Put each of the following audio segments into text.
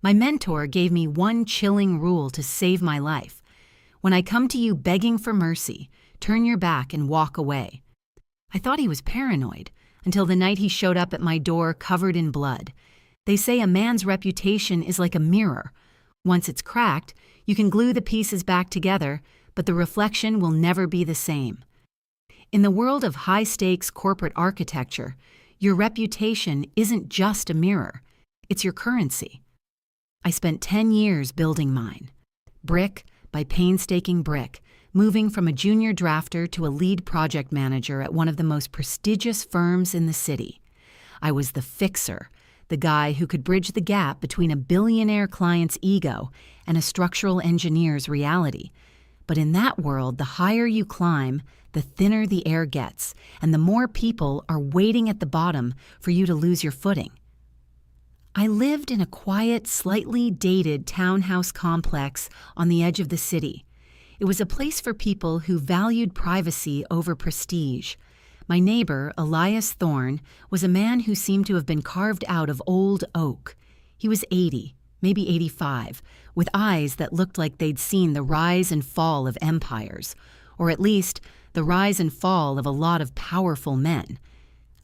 My mentor gave me one chilling rule to save my life. When I come to you begging for mercy, turn your back and walk away. I thought he was paranoid until the night he showed up at my door covered in blood. They say a man's reputation is like a mirror. Once it's cracked, you can glue the pieces back together, but the reflection will never be the same. In the world of high-stakes corporate architecture, your reputation isn't just a mirror, it's your currency. I spent 10 years building mine, brick by painstaking brick, moving from a junior drafter to a lead project manager at one of the most prestigious firms in the city. I was the fixer, the guy who could bridge the gap between a billionaire client's ego and a structural engineer's reality. But in that world, the higher you climb, the thinner the air gets, and the more people are waiting at the bottom for you to lose your footing. I lived in a quiet, slightly dated townhouse complex on the edge of the city. It was a place for people who valued privacy over prestige. My neighbor, Elias Thorne, was a man who seemed to have been carved out of old oak. He was 80, maybe 85, with eyes that looked like they'd seen the rise and fall of empires, or at least the rise and fall of a lot of powerful men.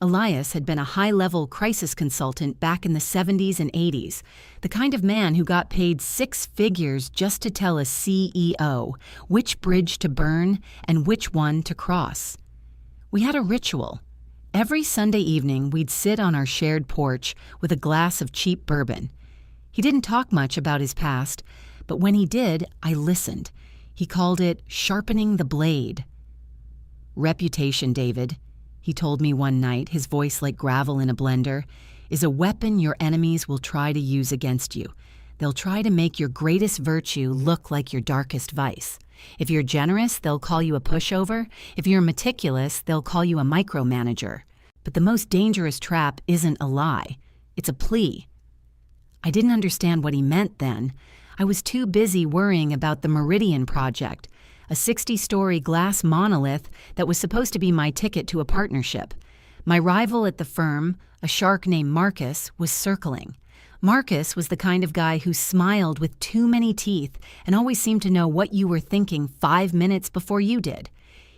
Elias had been a high-level crisis consultant back in the 70s and 80s, the kind of man who got paid 6 figures just to tell a CEO which bridge to burn and which one to cross. We had a ritual. Every Sunday evening, we'd sit on our shared porch with a glass of cheap bourbon. He didn't talk much about his past, but when he did, I listened. He called it sharpening the blade. Reputation, David, he told me one night, his voice like gravel in a blender, is a weapon your enemies will try to use against you. They'll try to make your greatest virtue look like your darkest vice. If you're generous, they'll call you a pushover. If you're meticulous, they'll call you a micromanager. But the most dangerous trap isn't a lie. It's a plea. I didn't understand what he meant then. I was too busy worrying about the Meridian Project, a 60-story glass monolith that was supposed to be my ticket to a partnership. My rival at the firm, a shark named Marcus, was circling. Marcus was the kind of guy who smiled with too many teeth and always seemed to know what you were thinking 5 minutes before you did.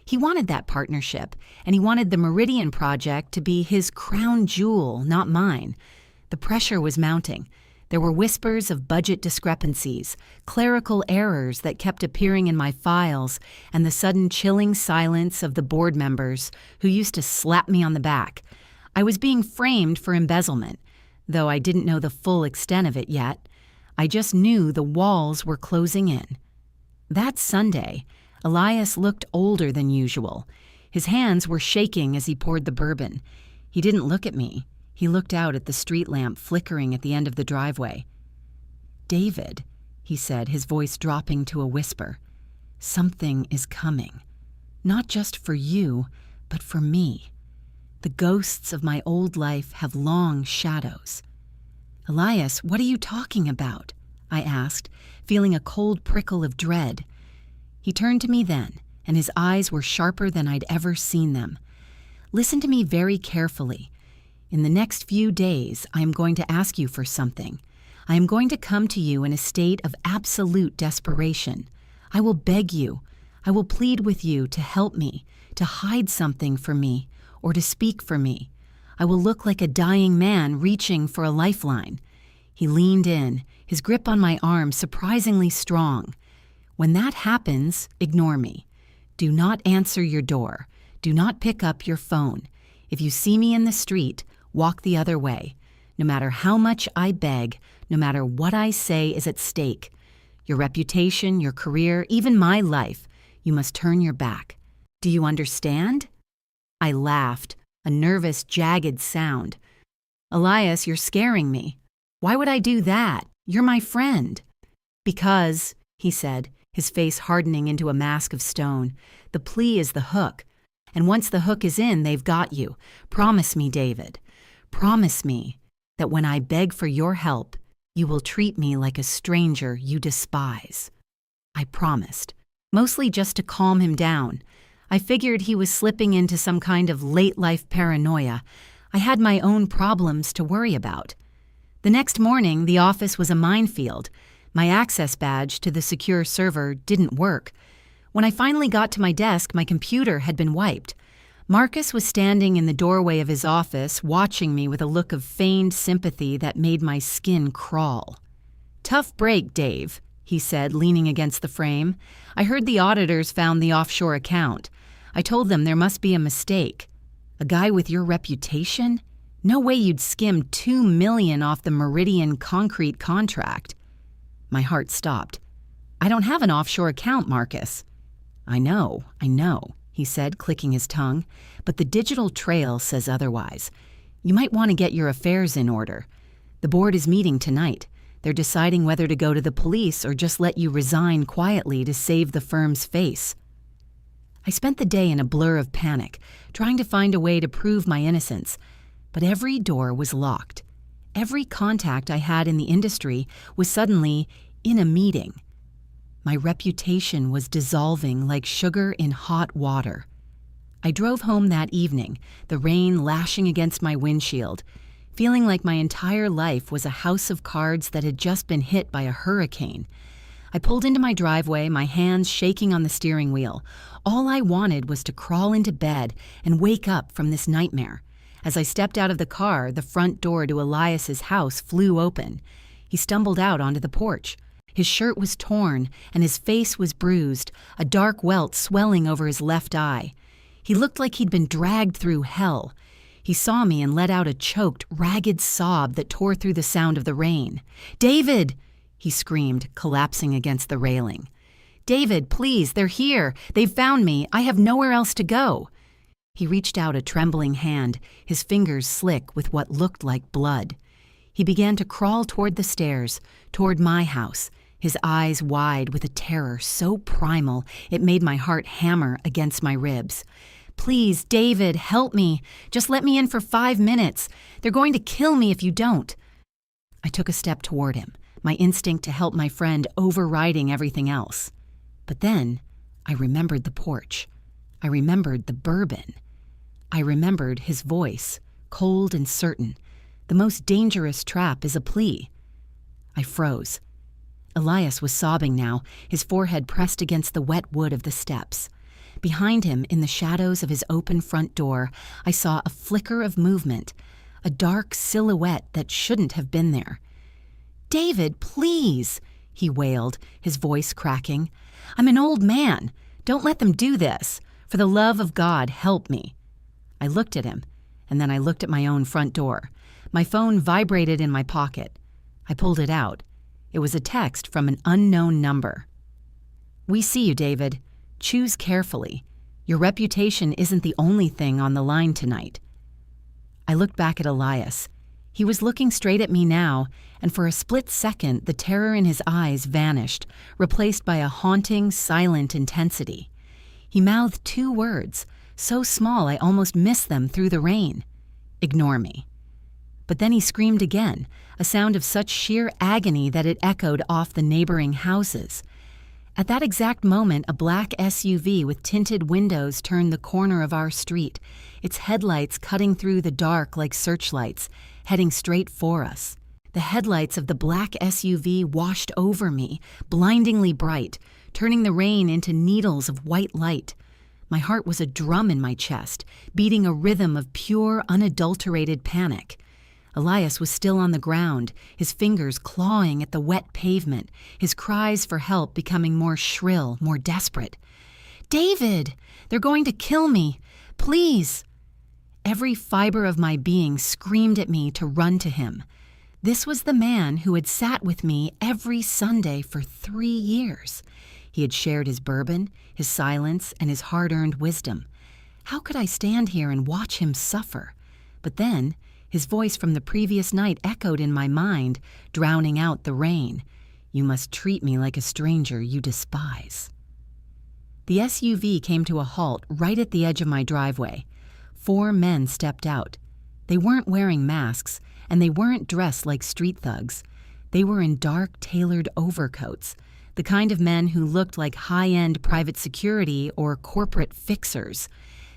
He wanted that partnership, and he wanted the Meridian Project to be his crown jewel, not mine. The pressure was mounting. There were whispers of budget discrepancies, clerical errors that kept appearing in my files, and the sudden chilling silence of the board members who used to slap me on the back. I was being framed for embezzlement, though I didn't know the full extent of it yet. I just knew the walls were closing in. That Sunday, Elias looked older than usual. His hands were shaking as he poured the bourbon. He didn't look at me. He looked out at the street lamp flickering at the end of the driveway. "David," he said, his voice dropping to a whisper, "something is coming. Not just for you, but for me. The ghosts of my old life have long shadows." "Elias, what are you talking about?" I asked, feeling a cold prickle of dread. He turned to me then, and his eyes were sharper than I'd ever seen them. "Listen to me very carefully. In the next few days, I am going to ask you for something. I am going to come to you in a state of absolute desperation. I will beg you. I will plead with you to help me, to hide something from me, or to speak for me. I will look like a dying man reaching for a lifeline." He leaned in, his grip on my arm surprisingly strong. "When that happens, ignore me. Do not answer your door. Do not pick up your phone. If you see me in the street, walk the other way. No matter how much I beg, no matter what I say is at stake, your reputation, your career, even my life, you must turn your back. Do you understand?" I laughed, a nervous, jagged sound. "Elias, you're scaring me. Why would I do that? You're my friend." "Because," he said, his face hardening into a mask of stone, "the plea is the hook. And once the hook is in, they've got you. Promise me, David. Promise me that when I beg for your help, you will treat me like a stranger you despise." I promised, mostly just to calm him down. I figured he was slipping into some kind of late-life paranoia. I had my own problems to worry about. The next morning, the office was a minefield. My access badge to the secure server didn't work. When I finally got to my desk, my computer had been wiped. Marcus was standing in the doorway of his office, watching me with a look of feigned sympathy that made my skin crawl. "Tough break, Dave," he said, leaning against the frame. "I heard the auditors found the offshore account. I told them there must be a mistake. A guy with your reputation? No way you'd skim $2 million off the Meridian Concrete contract." My heart stopped. "I don't have an offshore account, Marcus." I know, he said, clicking his tongue, "but the digital trail says otherwise. You might want to get your affairs in order. The board is meeting tonight. They're deciding whether to go to the police or just let you resign quietly to save the firm's face." I spent the day in a blur of panic, trying to find a way to prove my innocence, but every door was locked. Every contact I had in the industry was suddenly in a meeting. My reputation was dissolving like sugar in hot water. I drove home that evening, the rain lashing against my windshield, feeling like my entire life was a house of cards that had just been hit by a hurricane. I pulled into my driveway, my hands shaking on the steering wheel. All I wanted was to crawl into bed and wake up from this nightmare. As I stepped out of the car, the front door to Elias's house flew open. He stumbled out onto the porch. His shirt was torn, and his face was bruised, a dark welt swelling over his left eye. He looked like he'd been dragged through hell. He saw me and let out a choked, ragged sob that tore through the sound of the rain. "David!" he screamed, collapsing against the railing. "David, please, they're here. They've found me. I have nowhere else to go." He reached out a trembling hand, his fingers slick with what looked like blood. He began to crawl toward the stairs, toward my house, his eyes wide with a terror so primal it made my heart hammer against my ribs. "Please, David, help me. Just let me in for 5 minutes. They're going to kill me if you don't." I took a step toward him, my instinct to help my friend overriding everything else. But then I remembered the porch. I remembered the bourbon. I remembered his voice, cold and certain. "The most dangerous trap is a plea." I froze. Elias was sobbing now, his forehead pressed against the wet wood of the steps. Behind him, in the shadows of his open front door, I saw a flicker of movement, a dark silhouette that shouldn't have been there. "David, please," he wailed, his voice cracking. "I'm an old man. Don't let them do this. For the love of God, help me." I looked at him, and then I looked at my own front door. My phone vibrated in my pocket. I pulled it out. It was a text from an unknown number. "We see you, David. Choose carefully. Your reputation isn't the only thing on the line tonight." I looked back at Elias. He was looking straight at me now, and for a split second the terror in his eyes vanished, replaced by a haunting, silent intensity. He mouthed 2 words, so small I almost missed them through the rain. "Ignore me." But then he screamed again, a sound of such sheer agony that it echoed off the neighboring houses. At that exact moment, a black SUV with tinted windows turned the corner of our street, its headlights cutting through the dark like searchlights, heading straight for us. The headlights of the black SUV washed over me, blindingly bright, turning the rain into needles of white light. My heart was a drum in my chest, beating a rhythm of pure, unadulterated panic. Elias was still on the ground, his fingers clawing at the wet pavement, his cries for help becoming more shrill, more desperate. "David! They're going to kill me! Please!" Every fiber of my being screamed at me to run to him. This was the man who had sat with me every Sunday for 3 years. He had shared his bourbon, his silence, and his hard-earned wisdom. How could I stand here and watch him suffer? But then, his voice from the previous night echoed in my mind, drowning out the rain. "You must treat me like a stranger you despise." The SUV came to a halt right at the edge of my driveway. 4 men stepped out. They weren't wearing masks, and they weren't dressed like street thugs. They were in dark, tailored overcoats, the kind of men who looked like high-end private security or corporate fixers.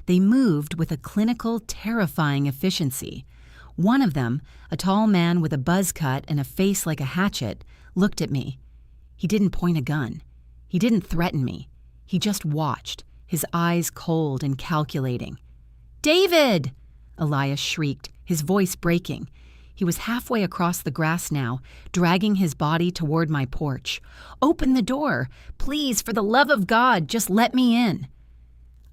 They moved with a clinical, terrifying efficiency. One of them, a tall man with a buzz cut and a face like a hatchet, looked at me. He didn't point a gun. He didn't threaten me. He just watched, his eyes cold and calculating. "David!" Elias shrieked, his voice breaking. He was halfway across the grass now, dragging his body toward my porch. "Open the door! Please, for the love of God, just let me in!"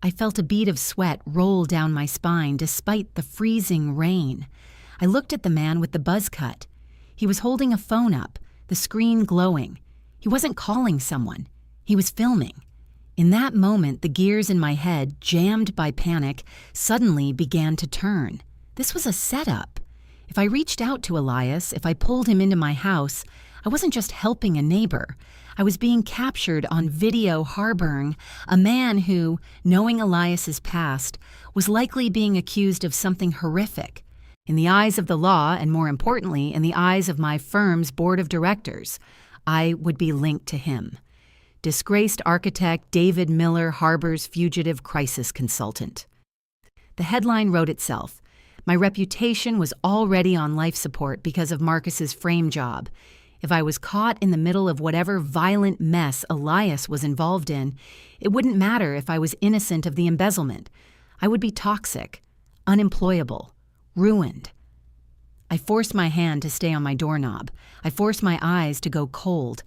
I felt a bead of sweat roll down my spine despite the freezing rain. I looked at the man with the buzz cut. He was holding a phone up, the screen glowing. He wasn't calling someone. He was filming. In that moment, the gears in my head, jammed by panic, suddenly began to turn. This was a setup. If I reached out to Elias, if I pulled him into my house, I wasn't just helping a neighbor. I was being captured on video harboring a man who, knowing Elias's past, was likely being accused of something horrific. In the eyes of the law, and more importantly, in the eyes of my firm's board of directors, I would be linked to him. Disgraced architect David Miller harbors fugitive crisis consultant. The headline wrote itself. My reputation was already on life support because of Marcus's frame job. If I was caught in the middle of whatever violent mess Elias was involved in, it wouldn't matter if I was innocent of the embezzlement. I would be toxic, unemployable, ruined. I forced my hand to stay on my doorknob. I forced my eyes to go cold.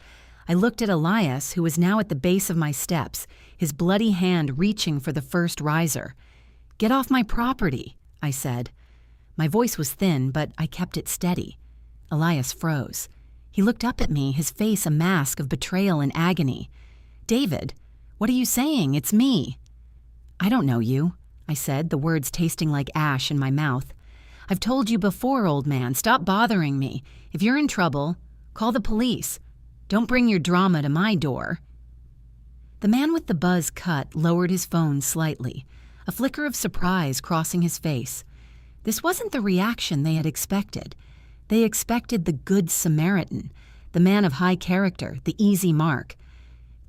I looked at Elias, who was now at the base of my steps, his bloody hand reaching for the first riser. "Get off my property," I said. My voice was thin, but I kept it steady. Elias froze. He looked up at me, his face a mask of betrayal and agony. "David, what are you saying? It's me." "I don't know you," I said, the words tasting like ash in my mouth. "I've told you before, old man, stop bothering me. If you're in trouble, call the police. Don't bring your drama to my door." The man with the buzz cut lowered his phone slightly, a flicker of surprise crossing his face. This wasn't the reaction they had expected. They expected the Good Samaritan, the man of high character, the easy mark.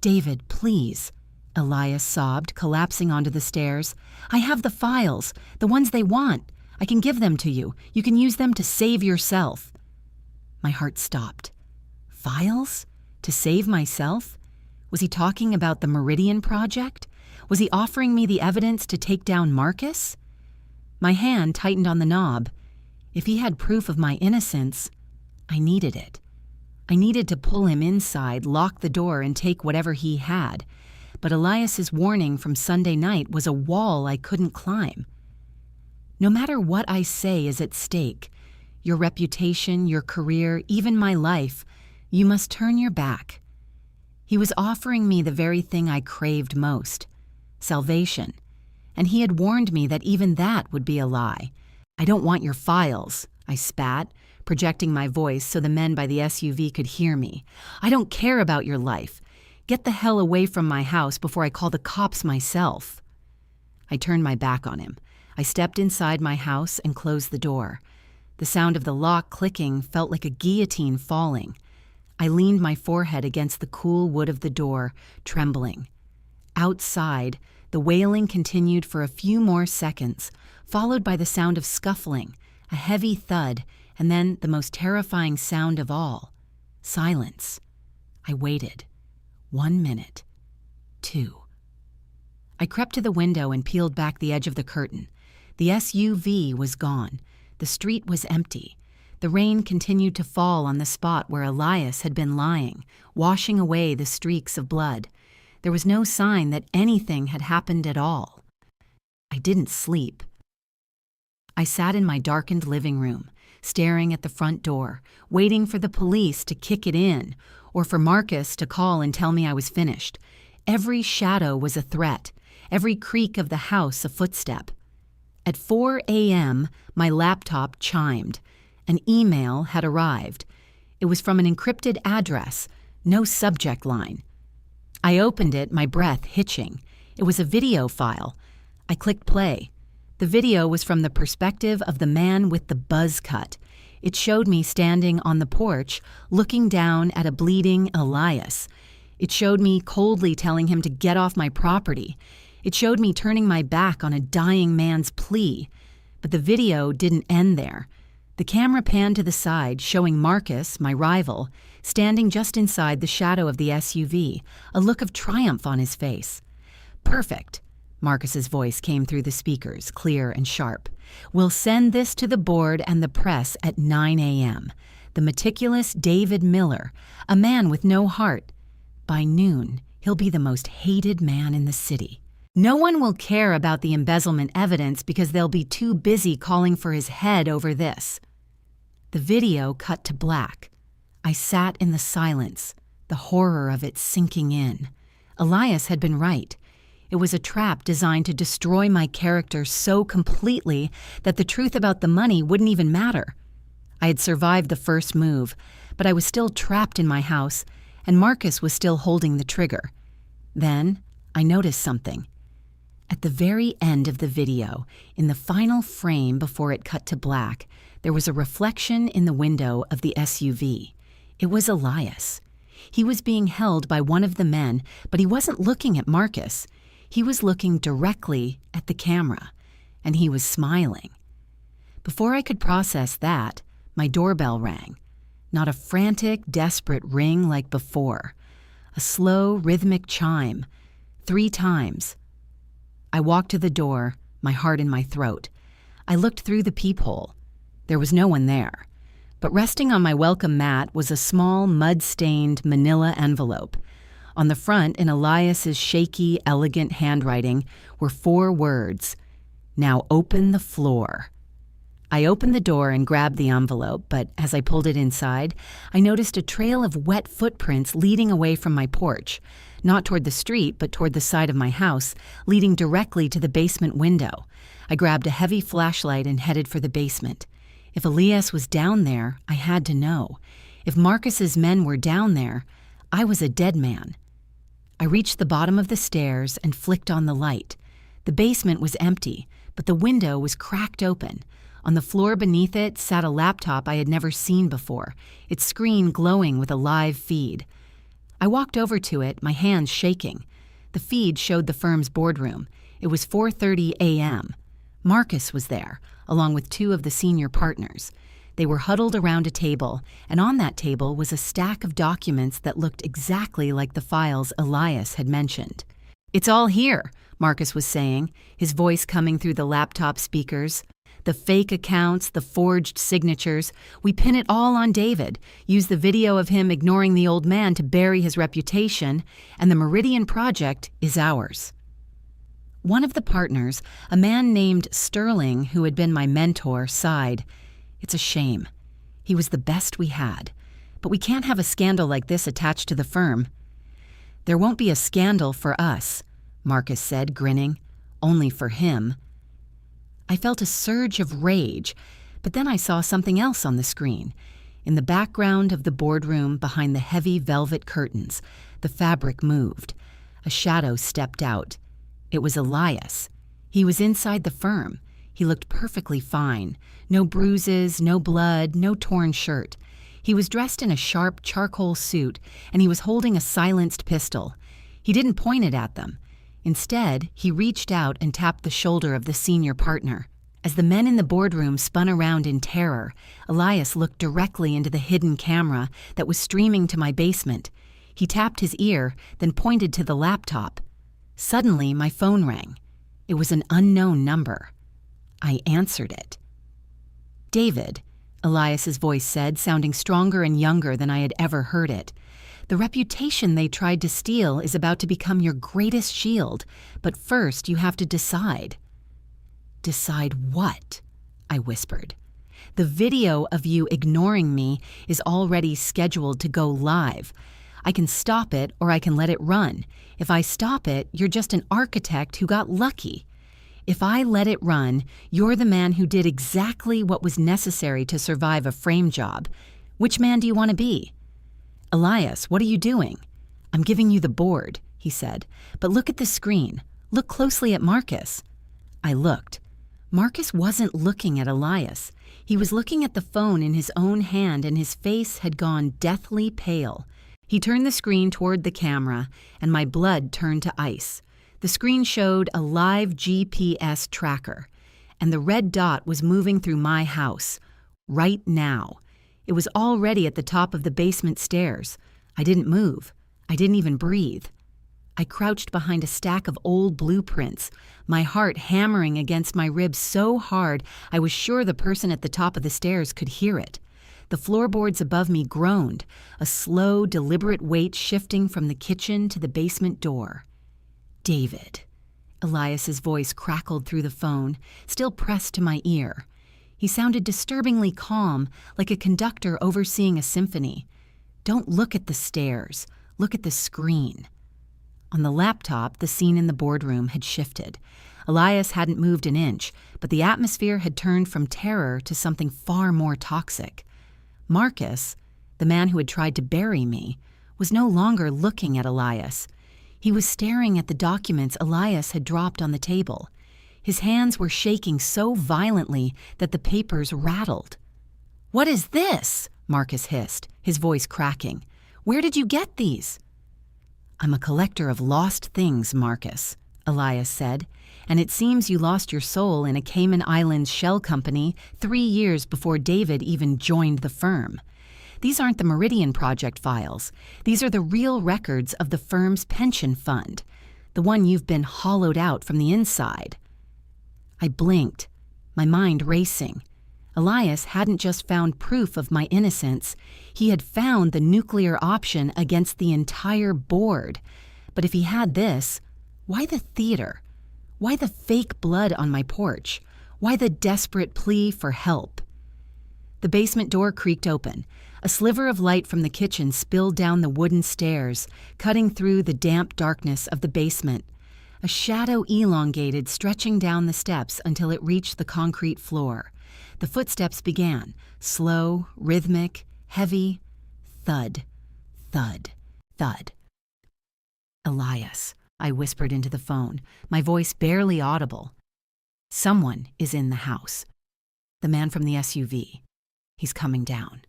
"David, please," Elias sobbed, collapsing onto the stairs. "I have the files, the ones they want. I can give them to you. You can use them to save yourself." My heart stopped. Files? To save myself? Was he talking about the Meridian Project? Was he offering me the evidence to take down Marcus? My hand tightened on the knob. If he had proof of my innocence, I needed it. I needed to pull him inside, lock the door, and take whatever he had. But Elias's warning from Sunday night was a wall I couldn't climb. No matter what I say is at stake, your reputation, your career, even my life, you must turn your back. He was offering me the very thing I craved most, salvation. And he had warned me that even that would be a lie. "I don't want your files," I spat, projecting my voice so the men by the SUV could hear me. "I don't care about your life. Get the hell away from my house before I call the cops myself." I turned my back on him. I stepped inside my house and closed the door. The sound of the lock clicking felt like a guillotine falling. I leaned my forehead against the cool wood of the door, trembling. Outside, the wailing continued for a few more seconds, followed by the sound of scuffling, a heavy thud, and then the most terrifying sound of all, silence. I waited. 1 minute. 2. I crept to the window and peeled back the edge of the curtain. The SUV was gone. The street was empty. The rain continued to fall on the spot where Elias had been lying, washing away the streaks of blood. There was no sign that anything had happened at all. I didn't sleep. I sat in my darkened living room, staring at the front door, waiting for the police to kick it in, or for Marcus to call and tell me I was finished. Every shadow was a threat, every creak of the house a footstep. At 4 a.m., my laptop chimed. An email had arrived. It was from an encrypted address, no subject line. I opened it, my breath hitching. It was a video file. I clicked play. The video was from the perspective of the man with the buzz cut. It showed me standing on the porch, looking down at a bleeding Elias. It showed me coldly telling him to get off my property. It showed me turning my back on a dying man's plea. But the video didn't end there. The camera panned to the side, showing Marcus, my rival, standing just inside the shadow of the SUV, a look of triumph on his face. "Perfect." Marcus's voice came through the speakers, clear and sharp. "We'll send this to the board and the press at 9 a.m. The meticulous David Miller, a man with no heart. By noon, he'll be the most hated man in the city. No one will care about the embezzlement evidence because they'll be too busy calling for his head over this." The video cut to black. I sat in the silence, the horror of it sinking in. Elias had been right. It was a trap designed to destroy my character so completely that the truth about the money wouldn't even matter. I had survived the first move, but I was still trapped in my house, and Marcus was still holding the trigger. Then I noticed something. At the very end of the video, in the final frame before it cut to black, there was a reflection in the window of the SUV. It was Elias. He was being held by one of the men, but he wasn't looking at Marcus. He was looking directly at the camera, and he was smiling. Before I could process that, my doorbell rang. Not a frantic, desperate ring like before. A slow, rhythmic chime. 3 times. I walked to the door, my heart in my throat. I looked through the peephole. There was no one there. But resting on my welcome mat was a small, mud-stained manila envelope. On the front, in Elias's shaky, elegant handwriting, were 4 words: "Now open the floor." I opened the door and grabbed the envelope, but as I pulled it inside, I noticed a trail of wet footprints leading away from my porch, not toward the street, but toward the side of my house, leading directly to the basement window. I grabbed a heavy flashlight and headed for the basement. If Elias was down there, I had to know. If Marcus's men were down there, I was a dead man. I reached the bottom of the stairs and flicked on the light. The basement was empty, but the window was cracked open. On the floor beneath it sat a laptop I had never seen before, its screen glowing with a live feed. I walked over to it, my hands shaking. The feed showed the firm's boardroom. It was 4:30 a.m. Marcus was there, along with 2 of the senior partners. They were huddled around a table, and on that table was a stack of documents that looked exactly like the files Elias had mentioned. "It's all here," Marcus was saying, his voice coming through the laptop speakers. "The fake accounts, the forged signatures. We pin it all on David, use the video of him ignoring the old man to bury his reputation, and the Meridian Project is ours." One of the partners, a man named Sterling, who had been my mentor, sighed. "It's a shame. He was the best we had. But we can't have a scandal like this attached to the firm." "There won't be a scandal for us," Marcus said, grinning. "Only for him." I felt a surge of rage, but then I saw something else on the screen. In the background of the boardroom, behind the heavy velvet curtains, the fabric moved. A shadow stepped out. It was Elias. He was inside the firm. He looked perfectly fine. No bruises, no blood, no torn shirt. He was dressed in a sharp charcoal suit, and he was holding a silenced pistol. He didn't point it at them. Instead, he reached out and tapped the shoulder of the senior partner. As the men in the boardroom spun around in terror, Elias looked directly into the hidden camera that was streaming to my basement. He tapped his ear, then pointed to the laptop. Suddenly, my phone rang. It was an unknown number. I answered it. "David," Elias's voice said, sounding stronger and younger than I had ever heard it. "The reputation they tried to steal is about to become your greatest shield, but first you have to decide." "Decide what?" I whispered. "The video of you ignoring me is already scheduled to go live. I can stop it or I can let it run. If I stop it, you're just an architect who got lucky. If I let it run, you're the man who did exactly what was necessary to survive a frame job. Which man do you want to be?" "Elias, what are you doing?" "I'm giving you the board," he said. "But look at the screen. Look closely at Marcus." I looked. Marcus wasn't looking at Elias. He was looking at the phone in his own hand, and his face had gone deathly pale. He turned the screen toward the camera, and my blood turned to ice. The screen showed a live GPS tracker, and the red dot was moving through my house. Right now. It was already at the top of the basement stairs. I didn't move. I didn't even breathe. I crouched behind a stack of old blueprints, my heart hammering against my ribs so hard I was sure the person at the top of the stairs could hear it. The floorboards above me groaned, a slow, deliberate weight shifting from the kitchen to the basement door. David. Elias's voice crackled through the phone, still pressed to my ear. He sounded disturbingly calm, like a conductor overseeing a symphony. Don't look at the stairs. Look at the screen. On the laptop, the scene in the boardroom had shifted. Elias hadn't moved an inch, but the atmosphere had turned from terror to something far more toxic. Marcus, the man who had tried to bury me, was no longer looking at Elias. He was staring at the documents Elias had dropped on the table. His hands were shaking so violently that the papers rattled. "What is this?" Marcus hissed, his voice cracking. "Where did you get these?" "I'm a collector of lost things, Marcus," Elias said, "and it seems you lost your soul in a Cayman Islands shell company 3 years before David even joined the firm. These aren't the Meridian Project files. These are the real records of the firm's pension fund, the one you've been hollowed out from the inside." I blinked, my mind racing. Elias hadn't just found proof of my innocence, he had found the nuclear option against the entire board. But if he had this, why the theater? Why the fake blood on my porch? Why the desperate plea for help? The basement door creaked open. A sliver of light from the kitchen spilled down the wooden stairs, cutting through the damp darkness of the basement. A shadow elongated, stretching down the steps until it reached the concrete floor. The footsteps began, slow, rhythmic, heavy. Thud, thud, thud. "Elias," I whispered into the phone, my voice barely audible. "Someone is in the house. The man from the SUV. He's coming down."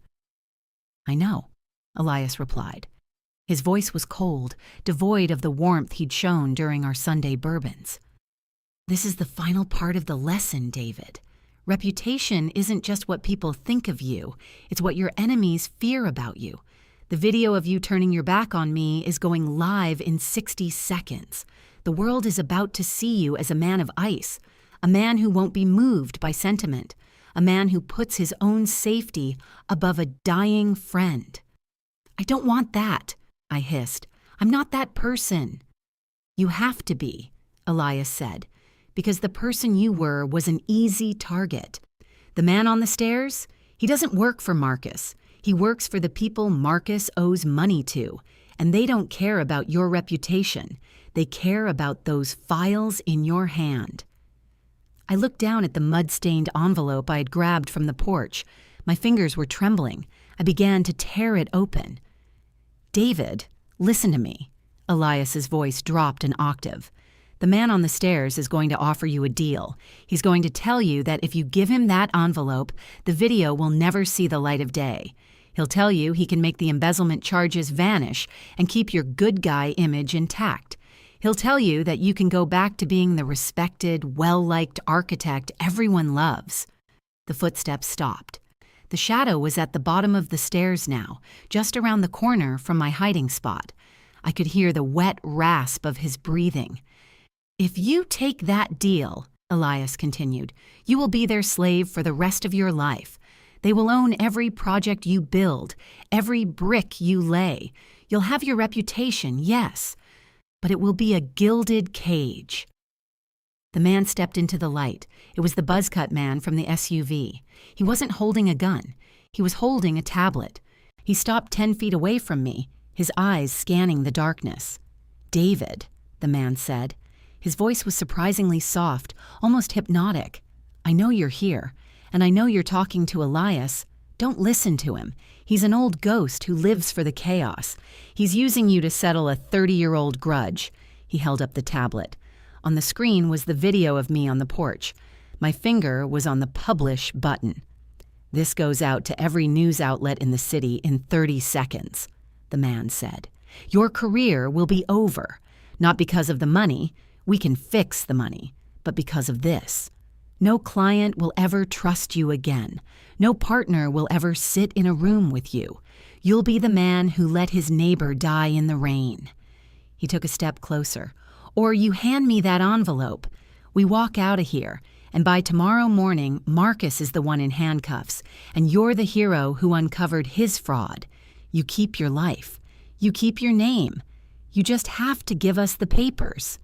"I know," Elias replied. His voice was cold, devoid of the warmth he'd shown during our Sunday bourbons. "This is the final part of the lesson, David. Reputation isn't just what people think of you, it's what your enemies fear about you. The video of you turning your back on me is going live in 60 seconds. The world is about to see you as a man of ice, a man who won't be moved by sentiment, a man who puts his own safety above a dying friend." "I don't want that," I hissed. "I'm not that person." "You have to be," Elias said, "because the person you were was an easy target. The man on the stairs, he doesn't work for Marcus. He works for the people Marcus owes money to, and they don't care about your reputation. They care about those files in your hand." I looked down at the mud-stained envelope I had grabbed from the porch. My fingers were trembling. I began to tear it open. "David, listen to me." Elias's voice dropped an octave. "The man on the stairs is going to offer you a deal. He's going to tell you that if you give him that envelope, the video will never see the light of day. He'll tell you he can make the embezzlement charges vanish and keep your good guy image intact. He'll tell you that you can go back to being the respected, well-liked architect everyone loves." The footsteps stopped. The shadow was at the bottom of the stairs now, just around the corner from my hiding spot. I could hear the wet rasp of his breathing. "If you take that deal," Elias continued, "you will be their slave for the rest of your life. They will own every project you build, every brick you lay. You'll have your reputation, yes, but it will be a gilded cage." The man stepped into the light. It was the buzzcut man from the SUV. He wasn't holding a gun. He was holding a tablet. He stopped 10 feet away from me, his eyes scanning the darkness. "David," the man said. His voice was surprisingly soft, almost hypnotic. "I know you're here, and I know you're talking to Elias. Don't listen to him. He's an old ghost who lives for the chaos. He's using you to settle a 30-year-old grudge." He held up the tablet. On the screen was the video of me on the porch. My finger was on the publish button. "This goes out to every news outlet in the city in 30 seconds, the man said. "Your career will be over, not because of the money, we can fix the money, but because of this." No client will ever trust you again. No partner will ever sit in a room with you. You'll be the man who let his neighbor die in the rain." He took a step closer. "Or you hand me that envelope. We walk out of here, and by tomorrow morning, Marcus is the one in handcuffs, and you're the hero who uncovered his fraud. You keep your life. You keep your name. You just have to give us the papers."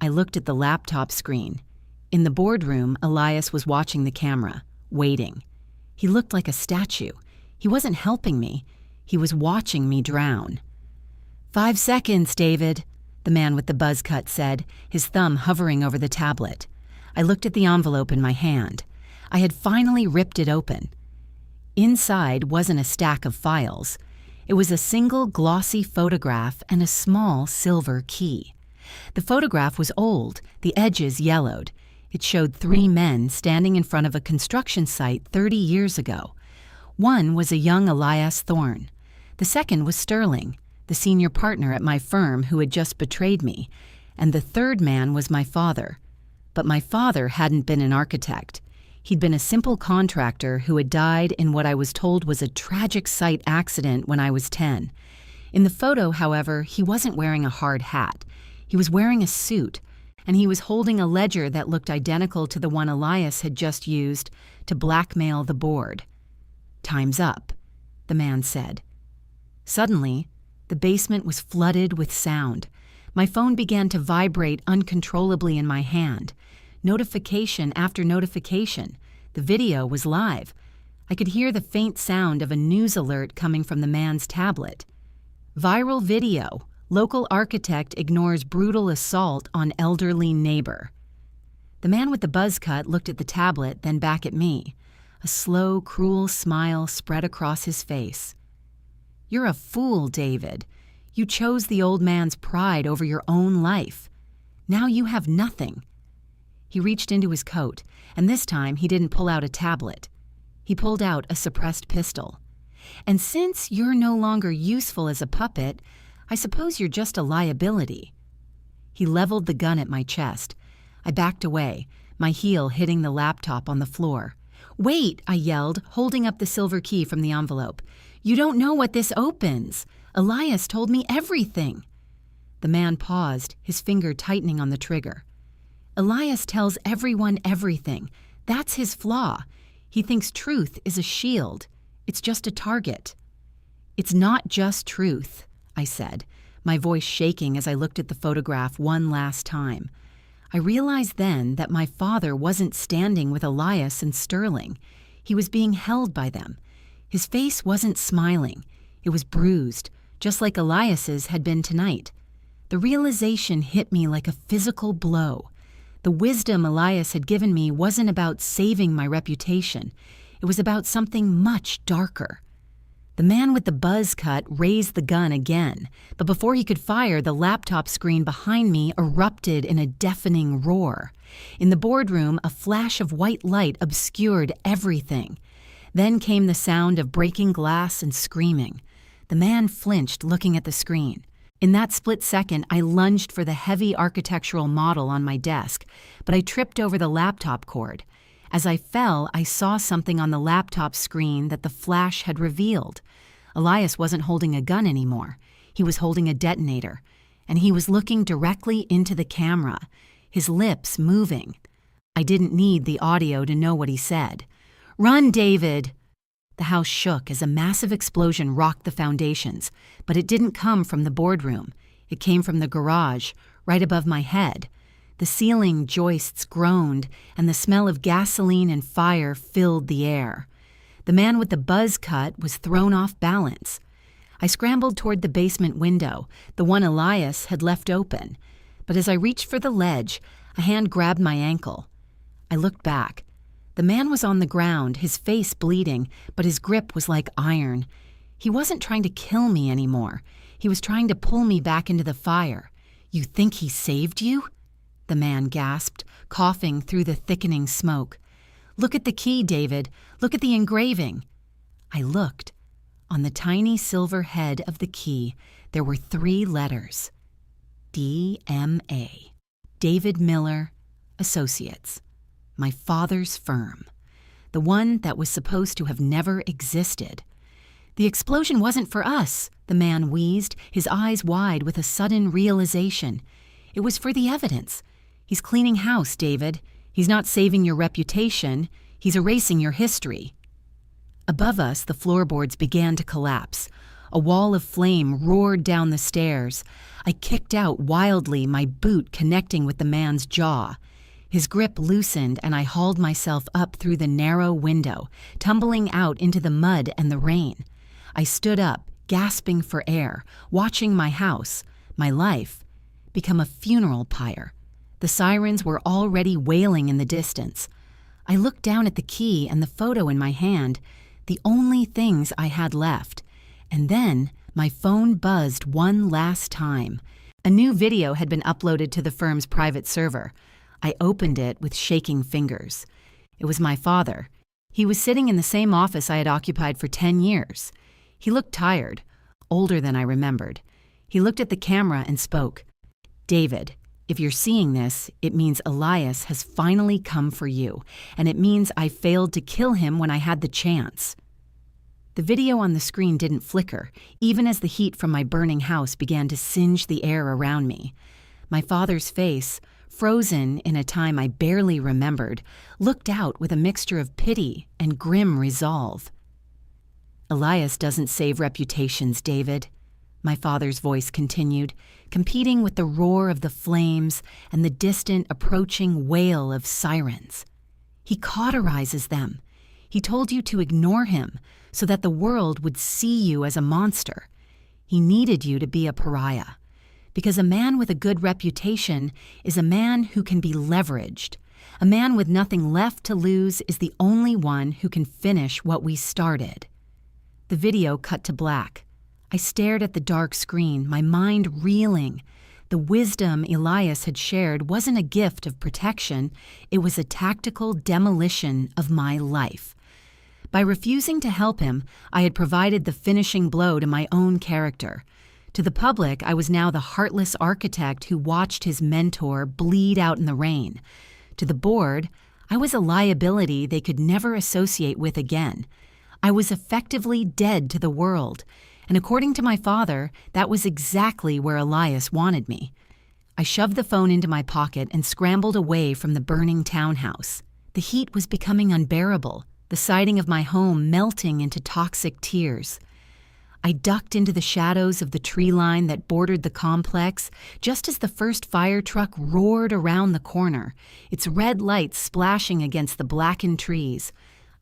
I looked at the laptop screen. In the boardroom, Elias was watching the camera, waiting. He looked like a statue. He wasn't helping me. He was watching me drown. "5 seconds, David," the man with the buzz cut said, his thumb hovering over the tablet. I looked at the envelope in my hand. I had finally ripped it open. Inside wasn't a stack of files. It was a single glossy photograph and a small silver key. The photograph was old, the edges yellowed. It showed 3 men standing in front of a construction site 30 years ago. One was a young Elias Thorne. The second was Sterling, the senior partner at my firm who had just betrayed me, and the third man was my father. But my father hadn't been an architect. He'd been a simple contractor who had died in what I was told was a tragic site accident when I was 10. In the photo, however, he wasn't wearing a hard hat. He was wearing a suit, and he was holding a ledger that looked identical to the one Elias had just used to blackmail the board. "Time's up," the man said. Suddenly, the basement was flooded with sound. My phone began to vibrate uncontrollably in my hand. Notification after notification. The video was live. I could hear the faint sound of a news alert coming from the man's tablet. "Viral video. Local architect ignores brutal assault on elderly neighbor." The man with the buzz cut looked at the tablet, then back at me. A slow, cruel smile spread across his face. "You're a fool, David. You chose the old man's pride over your own life. Now you have nothing." He reached into his coat, and this time he didn't pull out a tablet. He pulled out a suppressed pistol. "And since you're no longer useful as a puppet, I suppose you're just a liability." He leveled the gun at my chest. I backed away, my heel hitting the laptop on the floor. "Wait," I yelled, holding up the silver key from the envelope. "You don't know what this opens. Elias told me everything." The man paused, his finger tightening on the trigger. "Elias tells everyone everything. That's his flaw. He thinks truth is a shield. It's just a target." "It's not just truth," I said, my voice shaking as I looked at the photograph one last time. I realized then that my father wasn't standing with Elias and Sterling. He was being held by them. His face wasn't smiling. It was bruised, just like Elias's had been tonight. The realization hit me like a physical blow. The wisdom Elias had given me wasn't about saving my reputation. It was about something much darker. The man with the buzz cut raised the gun again, but before he could fire, the laptop screen behind me erupted in a deafening roar. In the boardroom, a flash of white light obscured everything. Then came the sound of breaking glass and screaming. The man flinched, looking at the screen. In that split second, I lunged for the heavy architectural model on my desk, but I tripped over the laptop cord. As I fell, I saw something on the laptop screen that the flash had revealed. Elias wasn't holding a gun anymore. He was holding a detonator, and he was looking directly into the camera, his lips moving. I didn't need the audio to know what he said. "Run, David!" The house shook as a massive explosion rocked the foundations, but it didn't come from the boardroom. It came from the garage, right above my head. The ceiling joists groaned, and the smell of gasoline and fire filled the air. The man with the buzz cut was thrown off balance. I scrambled toward the basement window, the one Elias had left open. But as I reached for the ledge, a hand grabbed my ankle. I looked back. The man was on the ground, his face bleeding, but his grip was like iron. He wasn't trying to kill me anymore. He was trying to pull me back into the fire. "You think he saved you?" the man gasped, coughing through the thickening smoke. "Look at the key, David. Look at the engraving." I looked. On the tiny silver head of the key, there were 3 letters. DMA. David Miller, Associates. my father's firm, the one that was supposed to have never existed. The explosion wasn't for us, the man wheezed, his eyes wide with a sudden realization. It was for the evidence. He's cleaning house, David. He's not saving your reputation. He's erasing your history. Above us, the floorboards began to collapse. A wall of flame roared down the stairs. I kicked out wildly, my boot connecting with the man's jaw. His grip loosened, and I hauled myself up through the narrow window, tumbling out into the mud and the rain. I stood up, gasping for air, watching my house, my life, become a funeral pyre. The sirens were already wailing in the distance. I looked down at the key and the photo in my hand, the only things I had left. And then my phone buzzed one last time. A new video had been uploaded to the firm's private server. I opened it with shaking fingers. It was my father. He was sitting in the same office I had occupied for 10 years. He looked tired, older than I remembered. He looked at the camera and spoke. "David, if you're seeing this, it means Elias has finally come for you, and it means I failed to kill him when I had the chance." The video on the screen didn't flicker, even as the heat from my burning house began to singe the air around me. My father's face, frozen in a time I barely remembered, looked out with a mixture of pity and grim resolve. "Elias doesn't save reputations, David," my father's voice continued, competing with the roar of the flames and the distant approaching wail of sirens. "He cauterizes them. He told you to ignore him so that the world would see you as a monster. He needed you to be a pariah, because a man with a good reputation is a man who can be leveraged. A man with nothing left to lose is the only one who can finish what we started." The video cut to black. I stared at the dark screen, my mind reeling. The wisdom Elias had shared wasn't a gift of protection, it was a tactical demolition of my life. By refusing to help him, I had provided the finishing blow to my own character. To the public, I was now the heartless architect who watched his mentor bleed out in the rain. To the board, I was a liability they could never associate with again. I was effectively dead to the world, and according to my father, that was exactly where Elias wanted me. I shoved the phone into my pocket and scrambled away from the burning townhouse. The heat was becoming unbearable, the siding of my home melting into toxic tears. I ducked into the shadows of the tree line that bordered the complex just as the first fire truck roared around the corner, its red lights splashing against the blackened trees.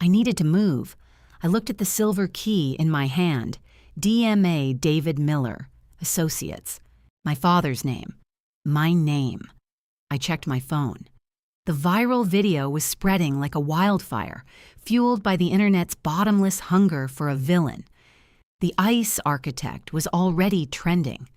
I needed to move. I looked at the silver key in my hand. DMA David Miller, Associates. My father's name. My name. I checked my phone. The viral video was spreading like a wildfire, fueled by the internet's bottomless hunger for a villain. The ICE architect was already trending.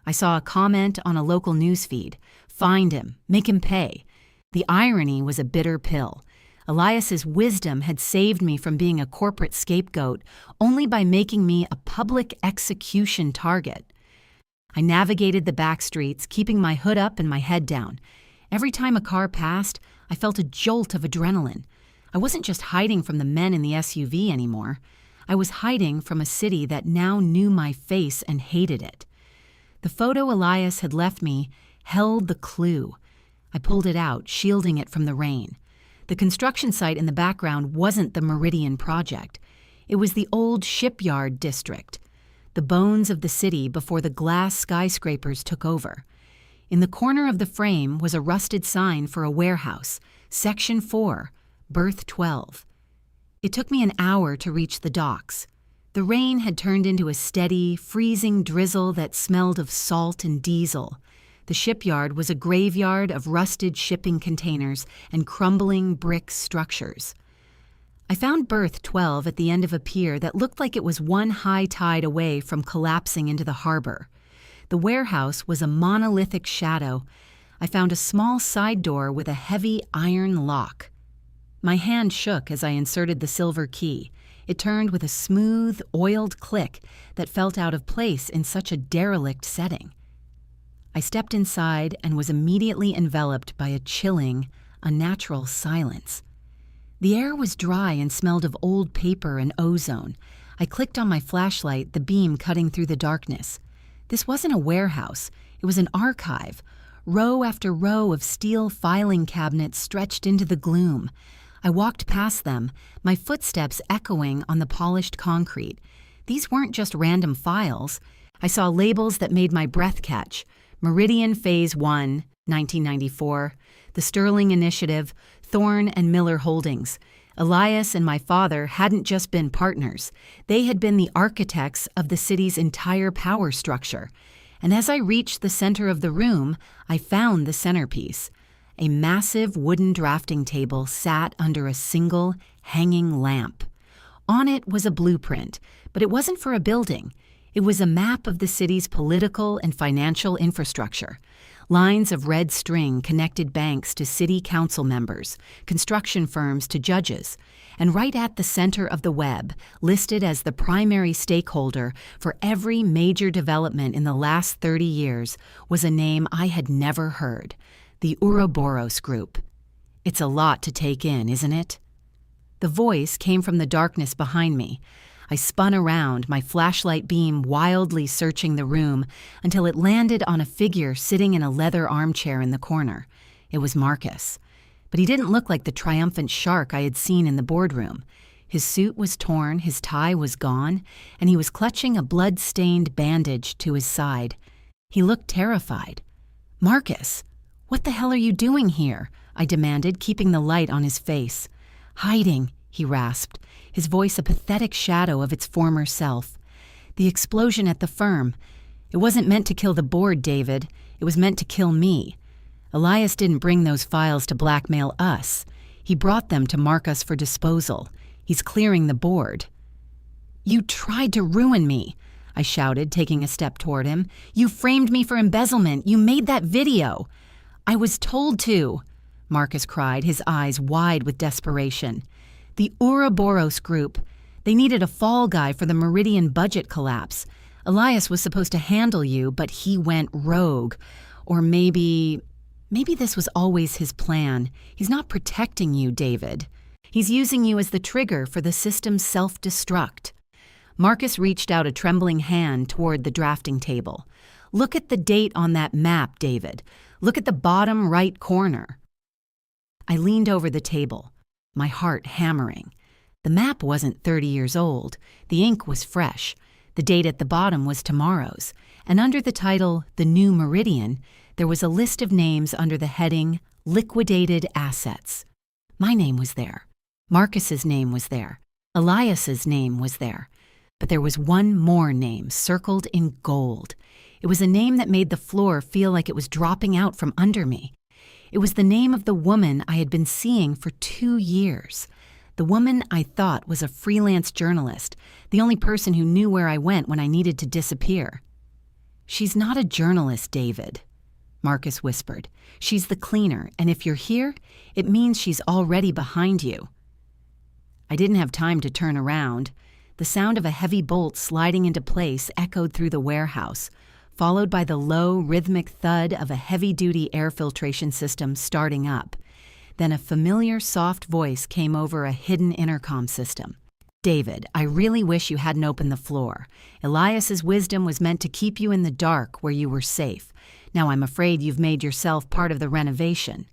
I saw a comment on a local newsfeed. "Find him, make him pay." The irony was a bitter pill. Elias's wisdom had saved me from being a corporate scapegoat only by making me a public execution target. I navigated the back streets, keeping my hood up and my head down. Every time a car passed, I felt a jolt of adrenaline. I wasn't just hiding from the men in the SUV anymore. I was hiding from a city that now knew my face and hated it. The photo Elias had left me held the clue. I pulled it out, shielding it from the rain. The construction site in the background wasn't the Meridian Project. It was the old shipyard district, the bones of the city before the glass skyscrapers took over. In the corner of the frame was a rusted sign for a warehouse, Section 4, Berth 12. It took me an hour to reach the docks. The rain had turned into a steady, freezing drizzle that smelled of salt and diesel. The shipyard was a graveyard of rusted shipping containers and crumbling brick structures. I found Berth 12 at the end of a pier that looked like it was one high tide away from collapsing into the harbor. The warehouse was a monolithic shadow. I found a small side door with a heavy iron lock. My hand shook as I inserted the silver key. It turned with a smooth, oiled click that felt out of place in such a derelict setting. I stepped inside and was immediately enveloped by a chilling, unnatural silence. The air was dry and smelled of old paper and ozone. I clicked on my flashlight, the beam cutting through the darkness. This wasn't a warehouse. It was an archive. Row after row of steel filing cabinets stretched into the gloom. I walked past them, my footsteps echoing on the polished concrete. These weren't just random files. I saw labels that made my breath catch. Meridian Phase 1, 1994, the Sterling Initiative, Thorne and Miller Holdings. Elias and my father hadn't just been partners. They had been the architects of the city's entire power structure. And as I reached the center of the room, I found the centerpiece. A massive wooden drafting table sat under a single, hanging lamp. On it was a blueprint, but it wasn't for a building. It was a map of the city's political and financial infrastructure. Lines of red string connected banks to city council members, construction firms to judges, and right at the center of the web, listed as the primary stakeholder for every major development in the last 30 years, was a name I had never heard: the Ouroboros Group. It's a lot to take in, isn't it? The voice came from the darkness behind me. I spun around, my flashlight beam wildly searching the room until it landed on a figure sitting in a leather armchair in the corner. It was Marcus. But he didn't look like the triumphant shark I had seen in the boardroom. His suit was torn, his tie was gone, and he was clutching a blood-stained bandage to his side. He looked terrified. "Marcus, what the hell are you doing here?" I demanded, keeping the light on his face. "Hiding," he rasped, his voice a pathetic shadow of its former self. "The explosion at the firm. It wasn't meant to kill the board, David. It was meant to kill me. Elias didn't bring those files to blackmail us. He brought them to mark us for disposal. He's clearing the board." "You tried to ruin me," I shouted, taking a step toward him. "You framed me for embezzlement. You made that video." "I was told to," Marcus cried, his eyes wide with desperation. "The Ouroboros Group. They needed a fall guy for the Meridian budget collapse. Elias was supposed to handle you, but he went rogue. Or maybe this was always his plan. He's not protecting you, David. He's using you as the trigger for the system's self-destruct." Marcus reached out a trembling hand toward the drafting table. "Look at the date on that map, David. Look at the bottom right corner." I leaned over the table, my heart hammering. The map wasn't 30 years old. The ink was fresh. The date at the bottom was tomorrow's, and under the title, The New Meridian, there was a list of names under the heading, Liquidated Assets. My name was there. Marcus's name was there. Elias's name was there. But there was one more name circled in gold. It was a name that made the floor feel like it was dropping out from under me. It was the name of the woman I had been seeing for 2 years. The woman I thought was a freelance journalist, the only person who knew where I went when I needed to disappear. "She's not a journalist, David," Marcus whispered. "She's the cleaner, and if you're here, it means she's already behind you." I didn't have time to turn around. The sound of a heavy bolt sliding into place echoed through the warehouse, followed by the low, rhythmic thud of a heavy-duty air filtration system starting up. Then a familiar, soft voice came over a hidden intercom system. "David, I really wish you hadn't opened the floor. Elias's wisdom was meant to keep you in the dark where you were safe. Now I'm afraid you've made yourself part of the renovation."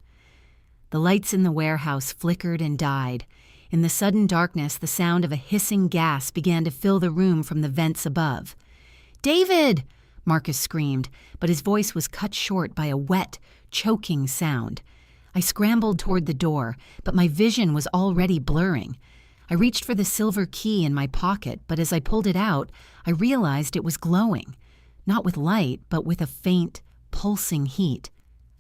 The lights in the warehouse flickered and died. In the sudden darkness, the sound of a hissing gas began to fill the room from the vents above. "David!" Marcus screamed, but his voice was cut short by a wet, choking sound. I scrambled toward the door, but my vision was already blurring. I reached for the silver key in my pocket, but as I pulled it out, I realized it was glowing. Not with light, but with a faint, pulsing heat.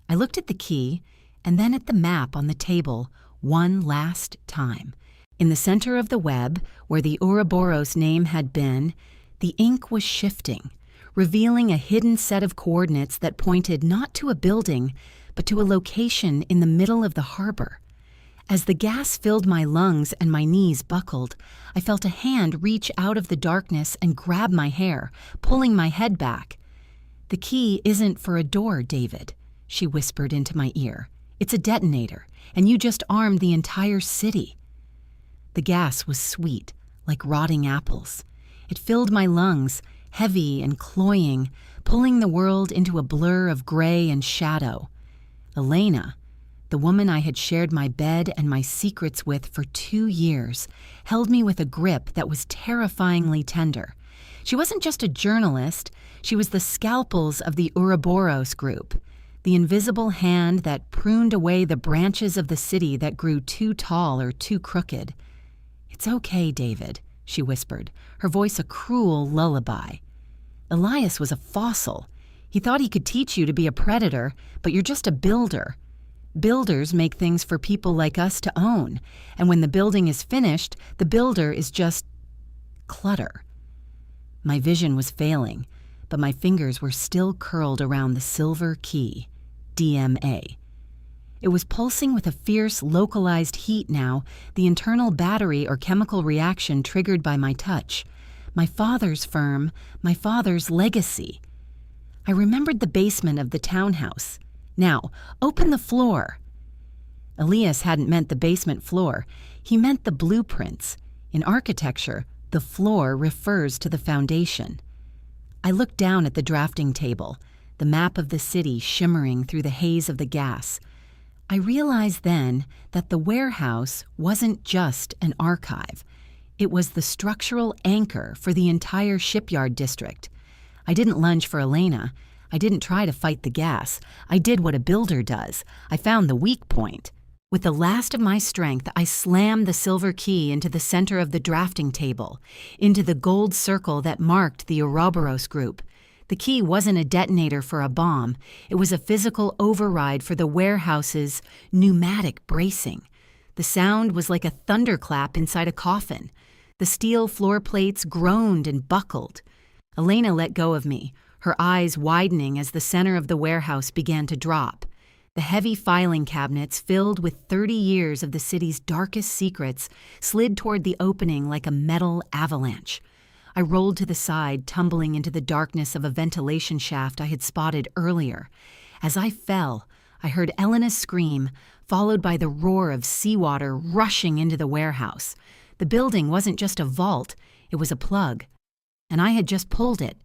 I looked at the key, and then at the map on the table, one last time. In the center of the web, where the Ouroboros name had been, the ink was shifting, revealing a hidden set of coordinates that pointed not to a building, but to a location in the middle of the harbor. As the gas filled my lungs and my knees buckled, I felt a hand reach out of the darkness and grab my hair, pulling my head back. "The key isn't for a door, David," she whispered into my ear. It's a detonator, and you just armed the entire city." The gas was sweet, like rotting apples. It filled my lungs, heavy and cloying, pulling the world into a blur of gray and shadow. Elena, the woman I had shared my bed and my secrets with for 2 years, held me with a grip that was terrifyingly tender. She wasn't just a journalist, she was the scalpels of the Ouroboros group, the invisible hand that pruned away the branches of the city that grew too tall or too crooked. "It's okay, David," she whispered, her voice a cruel lullaby. "Elias was a fossil. He thought he could teach you to be a predator, but you're just a builder. Builders make things for people like us to own, and when the building is finished, the builder is just clutter." My vision was failing, but my fingers were still curled around the silver key, DMA. It was pulsing with a fierce, localized heat now, the internal battery or chemical reaction triggered by my touch. My father's firm, my father's legacy. I remembered the basement of the townhouse. "Now, open the floor." Elias hadn't meant the basement floor. He meant the blueprints. In architecture, the floor refers to the foundation. I looked down at the drafting table, the map of the city shimmering through the haze of the gas. I realized then that the warehouse wasn't just an archive. It was the structural anchor for the entire shipyard district. I didn't lunge for Elena. I didn't try to fight the gas. I did what a builder does. I found the weak point. With the last of my strength, I slammed the silver key into the center of the drafting table, into the gold circle that marked the Ouroboros group. The key wasn't a detonator for a bomb. It was a physical override for the warehouse's pneumatic bracing. The sound was like a thunderclap inside a coffin. The steel floor plates groaned and buckled. Elena let go of me, her eyes widening as the center of the warehouse began to drop. The heavy filing cabinets, filled with 30 years of the city's darkest secrets, slid toward the opening like a metal avalanche. I rolled to the side, tumbling into the darkness of a ventilation shaft I had spotted earlier. As I fell, I heard Elena's scream, followed by the roar of seawater rushing into the warehouse. The building wasn't just a vault, it was a plug. And I had just pulled it.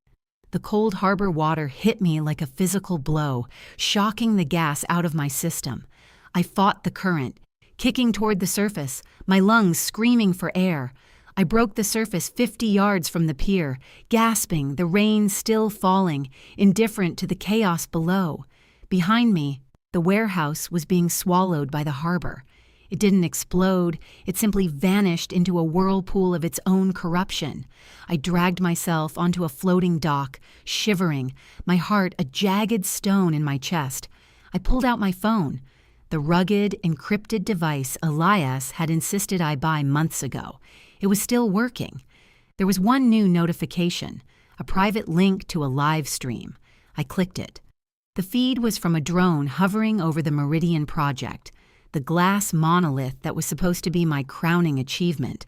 The cold harbor water hit me like a physical blow, shocking the gas out of my system. I fought the current, kicking toward the surface, my lungs screaming for air. I broke the surface 50 yards from the pier, gasping, the rain still falling, indifferent to the chaos below. Behind me, the warehouse was being swallowed by the harbor. It didn't explode, it simply vanished into a whirlpool of its own corruption. I dragged myself onto a floating dock, shivering, my heart a jagged stone in my chest. I pulled out my phone, the rugged, encrypted device Elias had insisted I buy months ago. It was still working. There was one new notification, a private link to a live stream. I clicked it. The feed was from a drone hovering over the Meridian Project, the glass monolith that was supposed to be my crowning achievement.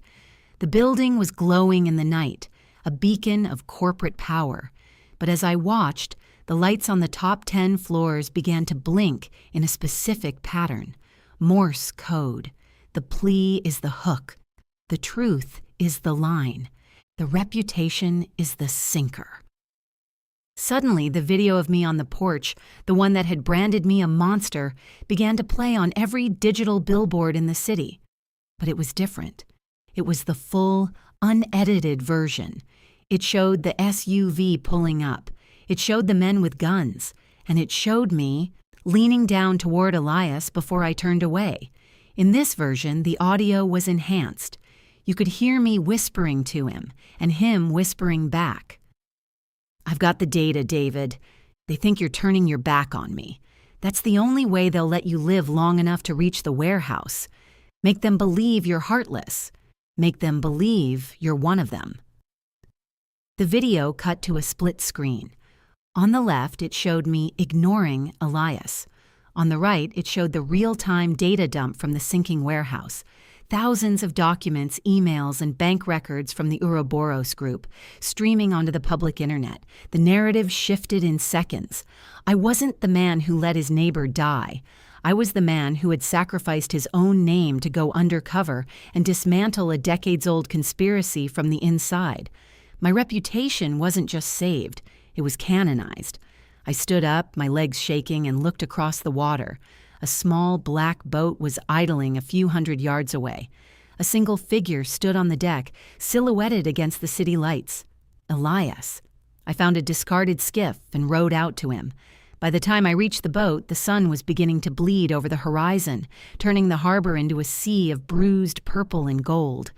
The building was glowing in the night, a beacon of corporate power. But as I watched, the lights on the top 10 floors began to blink in a specific pattern. Morse code. The plea is the hook. The truth is the line. The reputation is the sinker. Suddenly, the video of me on the porch, the one that had branded me a monster, began to play on every digital billboard in the city. But it was different. It was the full, unedited version. It showed the SUV pulling up. It showed the men with guns. And it showed me leaning down toward Elias before I turned away. In this version, the audio was enhanced. You could hear me whispering to him, and him whispering back. "I've got the data, David. They think you're turning your back on me. That's the only way they'll let you live long enough to reach the warehouse. Make them believe you're heartless. Make them believe you're one of them." The video cut to a split screen. On the left, it showed me ignoring Elias. On the right, it showed the real-time data dump from the sinking warehouse. Thousands of documents, emails, and bank records from the Ouroboros group streaming onto the public internet. The narrative shifted in seconds. I wasn't the man who let his neighbor die. I was the man who had sacrificed his own name to go undercover and dismantle a decades-old conspiracy from the inside. My reputation wasn't just saved, it was canonized. I stood up, my legs shaking, and looked across the water. A small black boat was idling a few hundred yards away. A single figure stood on the deck, silhouetted against the city lights. Elias. I found a discarded skiff and rowed out to him. By the time I reached the boat, the sun was beginning to bleed over the horizon, turning the harbor into a sea of bruised purple and gold.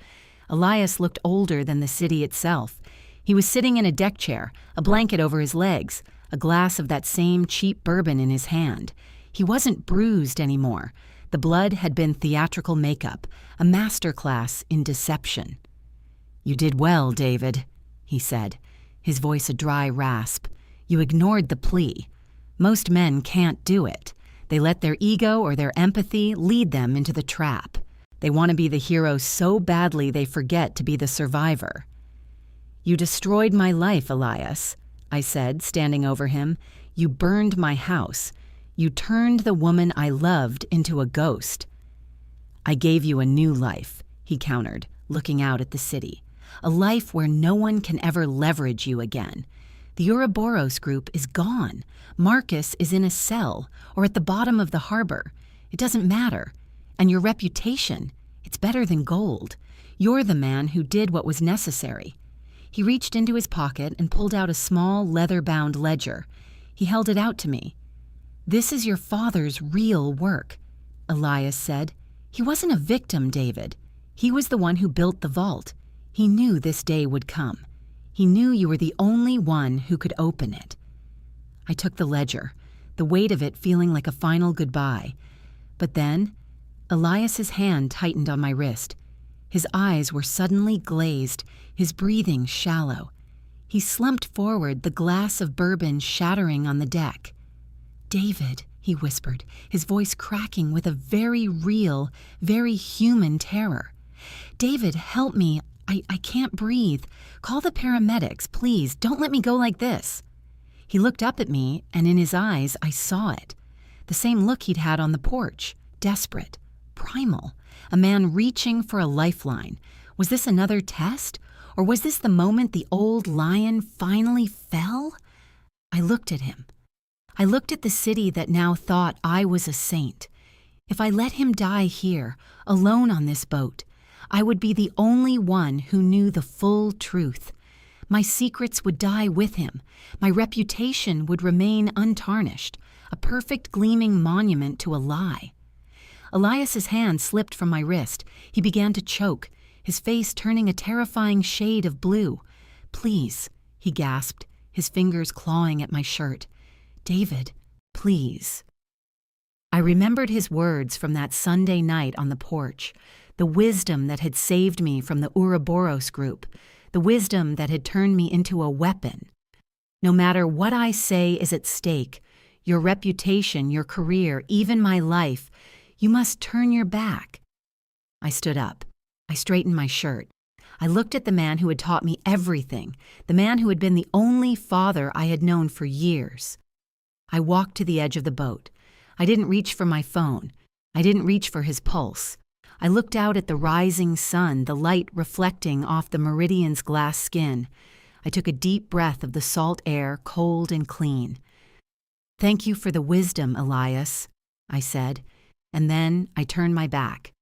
Elias looked older than the city itself. He was sitting in a deck chair, a blanket over his legs, a glass of that same cheap bourbon in his hand. He wasn't bruised anymore. The blood had been theatrical makeup, a masterclass in deception. "You did well, David," he said, his voice a dry rasp. "You ignored the plea. Most men can't do it. They let their ego or their empathy lead them into the trap. They want to be the hero so badly they forget to be the survivor." "You destroyed my life, Elias," I said, standing over him. "You burned my house. You turned the woman I loved into a ghost." "I gave you a new life," he countered, looking out at the city. "A life where no one can ever leverage you again. The Ouroboros group is gone. Marcus is in a cell or at the bottom of the harbor. It doesn't matter. And your reputation, it's better than gold. You're the man who did what was necessary." He reached into his pocket and pulled out a small leather-bound ledger. He held it out to me. "This is your father's real work," Elias said. "He wasn't a victim, David. He was the one who built the vault. He knew this day would come. He knew you were the only one who could open it." I took the ledger, the weight of it feeling like a final goodbye. But then, Elias's hand tightened on my wrist. His eyes were suddenly glazed, his breathing shallow. He slumped forward, the glass of bourbon shattering on the deck. "David," he whispered, his voice cracking with a very real, very human terror. "David, help me. I can't breathe. Call the paramedics, please. Don't let me go like this." He looked up at me, and in his eyes I saw it. The same look he'd had on the porch, desperate, primal, a man reaching for a lifeline. Was this another test? Or was this the moment the old lion finally fell? I looked at him. I looked at the city that now thought I was a saint. If I let him die here, alone on this boat, I would be the only one who knew the full truth. My secrets would die with him. My reputation would remain untarnished, a perfect gleaming monument to a lie. Elias's hand slipped from my wrist. He began to choke, his face turning a terrifying shade of blue. "Please," he gasped, his fingers clawing at my shirt. "David, please." I remembered his words from that Sunday night on the porch, the wisdom that had saved me from the Ouroboros group, the wisdom that had turned me into a weapon. No matter what I say is at stake, your reputation, your career, even my life, you must turn your back. I stood up. I straightened my shirt. I looked at the man who had taught me everything, the man who had been the only father I had known for years. I walked to the edge of the boat. I didn't reach for my phone. I didn't reach for his pulse. I looked out at the rising sun, the light reflecting off the Meridian's glass skin. I took a deep breath of the salt air, cold and clean. "Thank you for the wisdom, Elias," I said, and then I turned my back.